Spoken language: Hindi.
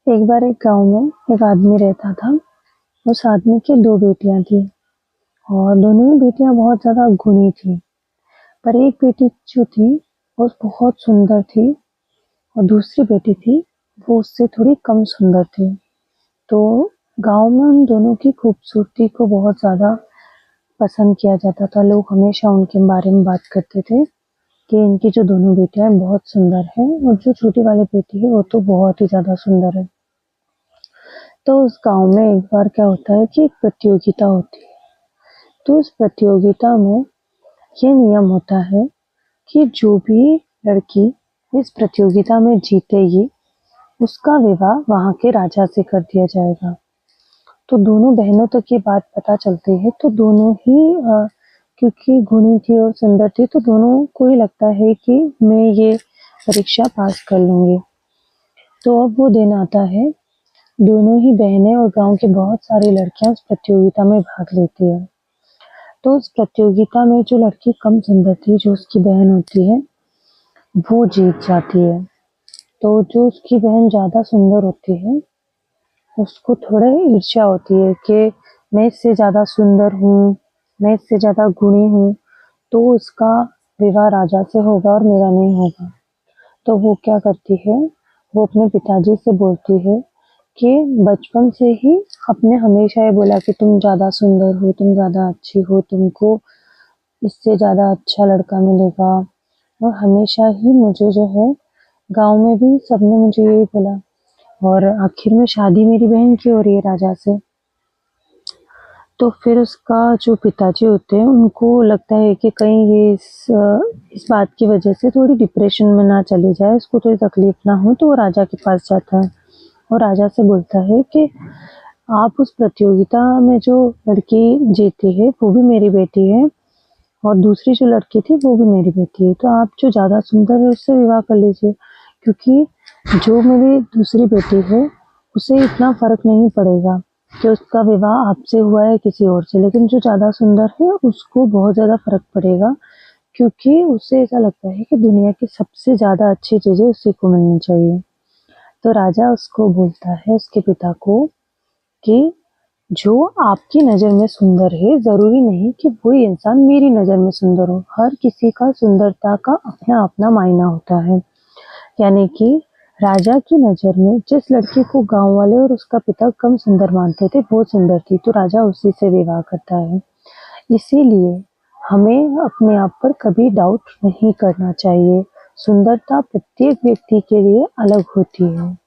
एक बार एक गांव में एक आदमी रहता था। उस आदमी की दो बेटियां थी और दोनों ही बेटियां बहुत ज्यादा गुणी थी। पर एक बेटी जो थी वो बहुत सुंदर थी और दूसरी बेटी थी वो उससे थोड़ी कम सुंदर थी। तो गांव में उन दोनों की खूबसूरती को बहुत ज्यादा पसंद किया जाता था। लोग हमेशा उनके बारे में बात करते थे कि इनकी जो दोनों बेटियां हैं बहुत सुंदर है और जो छोटी वाली बेटी है वो तो बहुत ही ज्यादा सुंदर है। तो उस गांव में एक बार क्या होता है कि एक प्रतियोगिता होती है। तो उस प्रतियोगिता में ये नियम होता है कि जो भी लड़की इस प्रतियोगिता में जीतेगी उसका विवाह वहां के राजा से कर दिया जाएगा। तो दोनों बहनों तक ये बात पता चलती है तो दोनों ही क्योंकि गुणी थी और सुंदर थी तो दोनों को ही लगता है कि मैं ये परीक्षा पास कर लूंगी। तो अब वो दिन आता है, दोनों ही बहनें और गांव की बहुत सारी लड़कियां उस प्रतियोगिता में भाग लेती है। तो उस प्रतियोगिता में जो लड़की कम सुंदर थी, जो उसकी बहन होती है, वो जीत जाती है। तो जो उसकी बहन ज्यादा सुंदर होती है उसको थोड़ा ईर्ष्या होती है कि मैं इससे ज्यादा सुंदर हूँ, मैं इससे ज्यादा गुणी हूँ, तो उसका विवाह राजा से होगा और मेरा नहीं होगा। तो वो क्या करती है, वो अपने पिताजी से बोलती है कि बचपन से ही आपने हमेशा ये बोला कि तुम ज्यादा सुंदर हो, तुम ज्यादा अच्छी हो, तुमको इससे ज्यादा अच्छा लड़का मिलेगा। और हमेशा ही मुझे जो है गांव में भी सबने मुझे यही बोला और आखिर में शादी मेरी बहन की हो रही है राजा से। तो फिर उसका जो पिताजी होते हैं उनको लगता है कि कहीं ये इस बात की वजह से थोड़ी डिप्रेशन में ना चली जाए, इसको थोड़ी तकलीफ ना हो। तो वो राजा के पास जाता है और राजा से बोलता है कि आप उस प्रतियोगिता में जो लड़की जीती है वो भी मेरी बेटी है और दूसरी जो लड़की थी वो भी मेरी बेटी है। तो आप जो ज्यादा सुंदर है उससे विवाह कर लीजिए, क्योंकि जो मेरी दूसरी बेटी है उसे इतना फर्क नहीं पड़ेगा कि उसका विवाह आपसे हुआ है किसी और से, लेकिन जो ज्यादा सुंदर है उसको बहुत ज्यादा फर्क पड़ेगा, क्योंकि उसे ऐसा लगता है कि दुनिया की सबसे ज्यादा अच्छी चीजें उसी को मिलनी चाहिए। तो राजा उसको बोलता है, उसके पिता को, कि जो आपकी नजर में सुंदर है जरूरी नहीं कि वही इंसान मेरी नजर में सुंदर हो। हर किसी का सुंदरता का अपना अपना मायना होता है। यानी कि राजा की नजर में जिस लड़की को गांव वाले और उसका पिता कम सुंदर मानते थे वो सुंदर थी, तो राजा उसी से विवाह करता है। इसीलिए हमें अपने आप पर कभी डाउट नहीं करना चाहिए। सुंदरता प्रत्येक व्यक्ति के लिए अलग होती है।